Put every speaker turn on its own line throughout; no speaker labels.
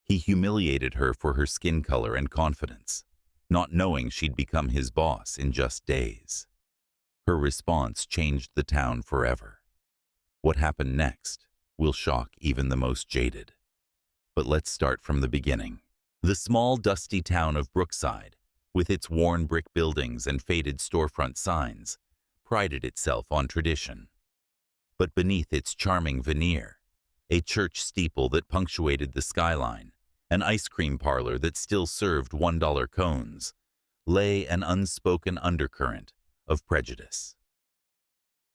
He humiliated her for her skin color and confidence, not knowing she'd become his boss in just days. Her response changed the town forever. What happened next will shock even the most jaded. But let's start from the beginning. The small, dusty town of Brookside, with its worn brick buildings and faded storefront signs, prided itself on tradition. But beneath its charming veneer, a church steeple that punctuated the skyline, an ice cream parlor that still served $1 cones, lay an unspoken undercurrent of prejudice.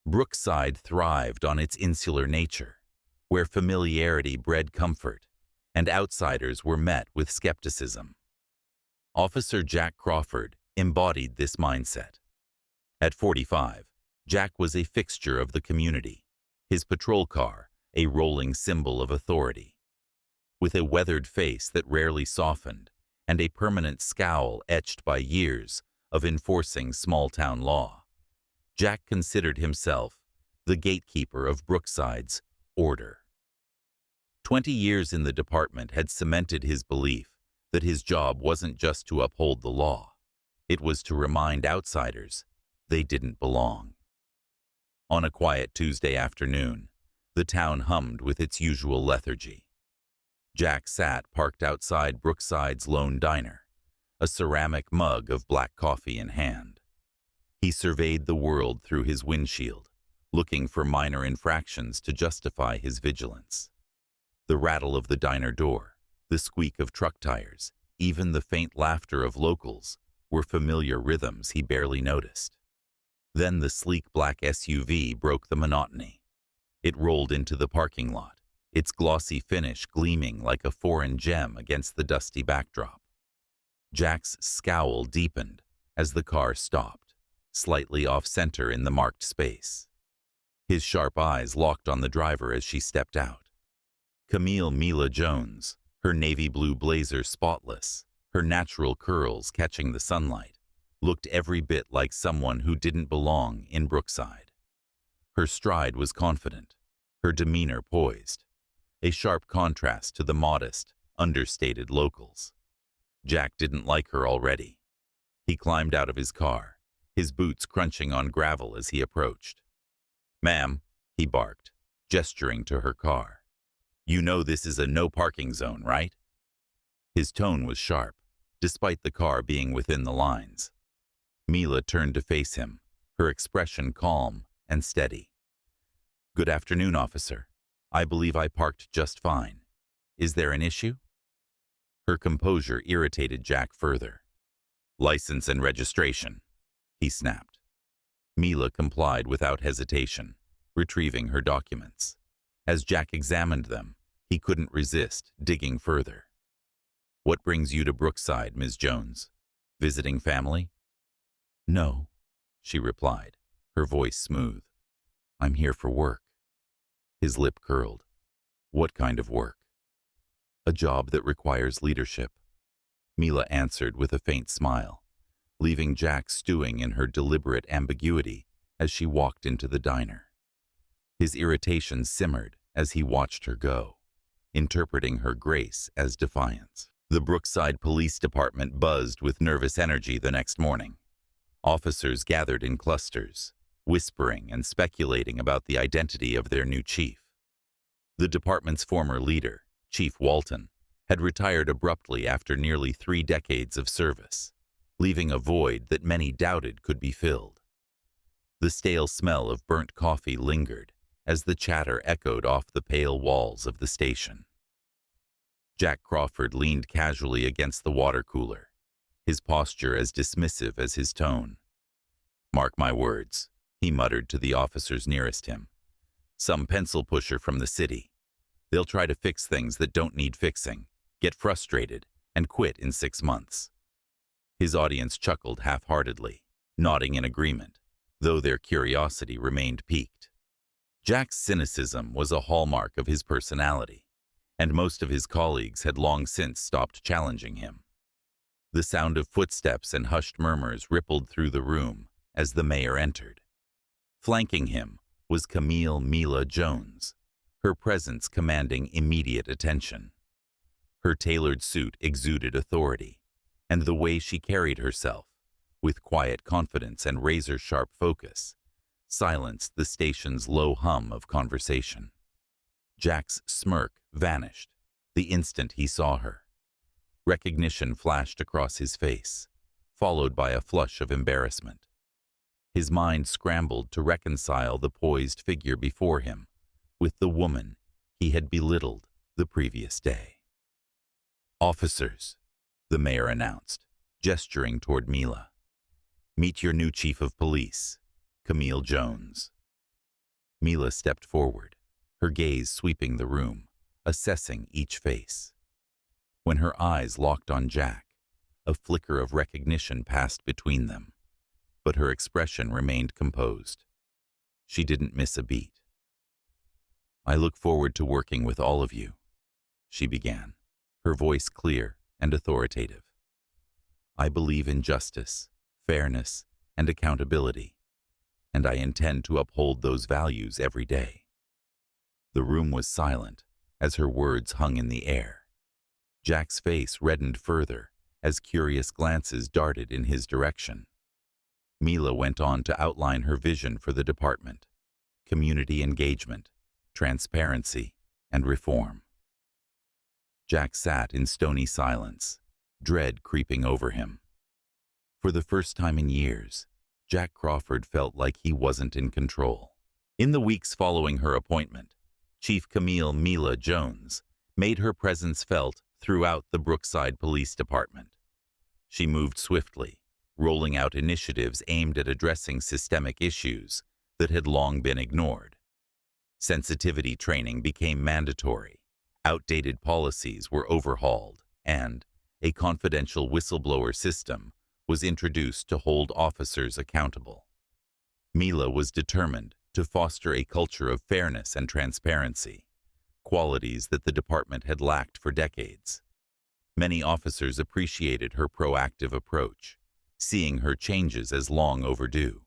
Brookside thrived on its insular nature, where familiarity bred comfort, and outsiders were met with skepticism. Officer Jack Crawford embodied this mindset. At 45, Jack was a fixture of the community, his patrol car a rolling symbol of authority. With a weathered face that rarely softened and a permanent scowl etched by years of enforcing small-town law, Jack considered himself the gatekeeper of Brookside's order. 20 years in the department had cemented his belief that his job wasn't just to uphold the law, it was to remind outsiders they didn't belong. On a quiet Tuesday afternoon, the town hummed with its usual lethargy. Jack sat parked outside Brookside's lone diner, a ceramic mug of black coffee in hand. He surveyed the world through his windshield, looking for minor infractions to justify his vigilance. The rattle of the diner door, the squeak of truck tires, even the faint laughter of locals were familiar rhythms he barely noticed. Then the sleek black SUV broke the monotony. It rolled into the parking lot, its glossy finish gleaming like a foreign gem against the dusty backdrop. Jack's scowl deepened as the car stopped, slightly off-center in the marked space. His sharp eyes locked on the driver as she stepped out. Camille Mila Jones, her navy blue blazer spotless, her natural curls catching the sunlight, looked every bit like someone who didn't belong in Brookside. Her stride was confident, her demeanor poised, a sharp contrast to the modest, understated locals. Jack didn't like her already. He climbed out of his car, his boots crunching on gravel as he approached. "Ma'am," he barked, gesturing to her car. "You know this is a no-parking zone, right?" His tone was sharp, despite the car being within the lines. Mila turned to face him, her expression calm and steady. "Good afternoon, officer. I believe I parked just fine. Is there an issue?" Her composure irritated Jack further. "License and registration," he snapped. Mila complied without hesitation, retrieving her documents. As Jack examined them, he couldn't resist digging further. "What brings you to Brookside, Ms. Jones? Visiting family?" "No," she replied, her voice smooth. "I'm here for work." His lip curled. "What kind of work?" "A job that requires leadership," Mila answered with a faint smile, leaving Jack stewing in her deliberate ambiguity as she walked into the diner. His irritation simmered as he watched her go, interpreting her grace as defiance. The Brookside Police Department buzzed with nervous energy the next morning. Officers gathered in clusters, whispering and speculating about the identity of their new chief. The department's former leader, Chief Walton, had retired abruptly after nearly 3 decades of service, leaving a void that many doubted could be filled. The stale smell of burnt coffee lingered as the chatter echoed off the pale walls of the station. Jack Crawford leaned casually against the water cooler, his posture as dismissive as his tone. "Mark my words," he muttered to the officers nearest him. "Some pencil pusher from the city. They'll try to fix things that don't need fixing, get frustrated, and quit in 6 months." His audience chuckled half-heartedly, nodding in agreement, though their curiosity remained piqued. Jack's cynicism was a hallmark of his personality, and most of his colleagues had long since stopped challenging him. The sound of footsteps and hushed murmurs rippled through the room as the mayor entered. Flanking him was Camille Mila Jones, her presence commanding immediate attention. Her tailored suit exuded authority, and the way she carried herself, with quiet confidence and razor-sharp focus, silenced the station's low hum of conversation. Jack's smirk vanished the instant he saw her. Recognition flashed across his face, followed by a flush of embarrassment. His mind scrambled to reconcile the poised figure before him with the woman he had belittled the previous day. "Officers," the mayor announced, gesturing toward Mila. "Meet your new chief of police, Camille Jones." Mila stepped forward, her gaze sweeping the room, assessing each face. When her eyes locked on Jack, a flicker of recognition passed between them, but her expression remained composed. She didn't miss a beat. "I look forward to working with all of you," she began, her voice clear and authoritative. "I believe in justice, fairness, and accountability, and I intend to uphold those values every day." The room was silent as her words hung in the air. Jack's face reddened further as curious glances darted in his direction. Mila went on to outline her vision for the department: community engagement, transparency, and reform. Jack sat in stony silence, dread creeping over him. For the first time in years, Jack Crawford felt like he wasn't in control. In the weeks following her appointment, Chief Camille Mila Jones made her presence felt throughout the Brookside Police Department. She moved swiftly, rolling out initiatives aimed at addressing systemic issues that had long been ignored. Sensitivity training became mandatory, outdated policies were overhauled, and a confidential whistleblower system was introduced to hold officers accountable. Mila was determined to foster a culture of fairness and transparency, qualities that the department had lacked for decades. Many officers appreciated her proactive approach, seeing her changes as long overdue.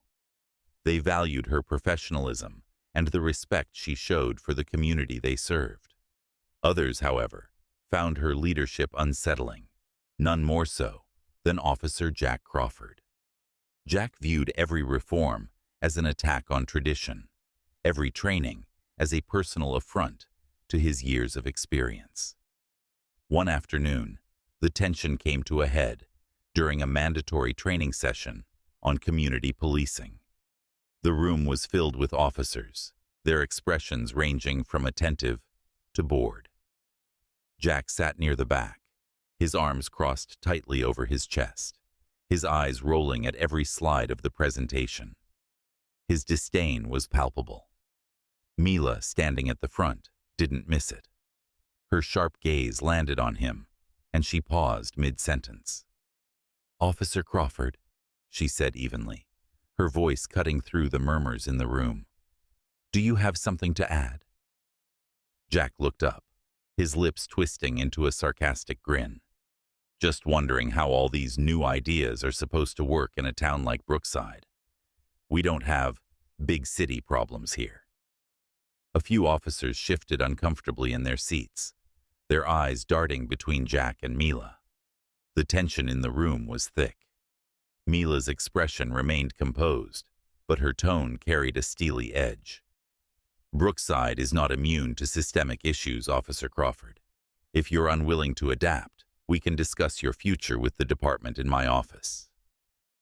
They valued her professionalism and the respect she showed for the community they served. Others, however, found her leadership unsettling, none more so than Officer Jack Crawford. Jack viewed every reform as an attack on tradition, every training as a personal affront to his years of experience. One afternoon, the tension came to a head during a mandatory training session on community policing. The room was filled with officers, their expressions ranging from attentive to bored. Jack sat near the back, his arms crossed tightly over his chest, his eyes rolling at every slide of the presentation. His disdain was palpable. Mila, standing at the front, didn't miss it. Her sharp gaze landed on him, and she paused mid-sentence. "Officer Crawford," she said evenly, her voice cutting through the murmurs in the room. "Do you have something to add?" Jack looked up, his lips twisting into a sarcastic grin. "Just wondering how all these new ideas are supposed to work in a town like Brookside. We don't have big city problems here." A few officers shifted uncomfortably in their seats, their eyes darting between Jack and Mila. The tension in the room was thick. Mila's expression remained composed, but her tone carried a steely edge. "Brookside is not immune to systemic issues, Officer Crawford. If you're unwilling to adapt, we can discuss your future with the department in my office."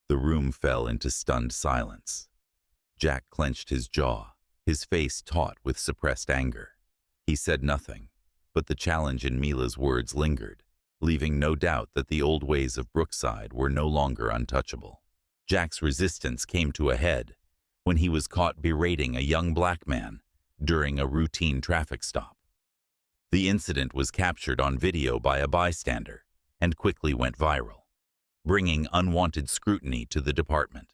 The room fell into stunned silence. Jack clenched his jaw, his face taut with suppressed anger. He said nothing, but the challenge in Mila's words lingered, leaving no doubt that the old ways of Brookside were no longer untouchable. Jack's resistance came to a head when he was caught berating a young black man during a routine traffic stop. The incident was captured on video by a bystander and quickly went viral, bringing unwanted scrutiny to the department.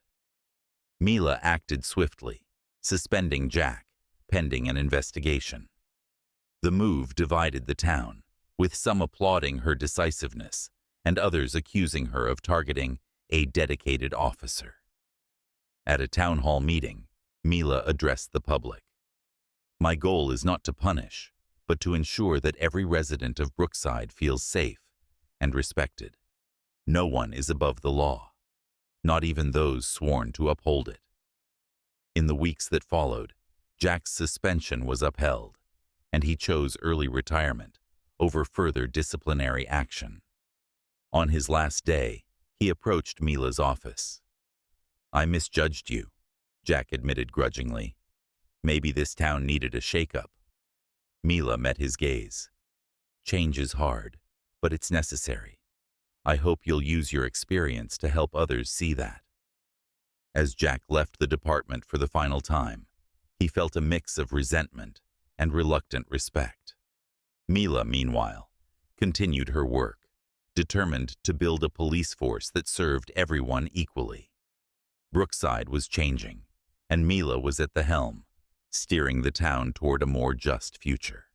Mila acted swiftly, suspending Jack, pending an investigation. The move divided the town, with some applauding her decisiveness and others accusing her of targeting a dedicated officer. At a town hall meeting, Mila addressed the public. "My goal is not to punish, but to ensure that every resident of Brookside feels safe and respected. No one is above the law, not even those sworn to uphold it. In the weeks that followed, Jack's suspension was upheld, and he chose early retirement over further disciplinary action. On his last day, he approached Mila's office. "I misjudged you," Jack admitted grudgingly. "Maybe this town needed a shake-up." Mila met his gaze. "Change is hard, but it's necessary. I hope you'll use your experience to help others see that." As Jack left the department for the final time, he felt a mix of resentment and reluctant respect. Mila, meanwhile, continued her work, determined to build a police force that served everyone equally. Brookside was changing, and Mila was at the helm, steering the town toward a more just future.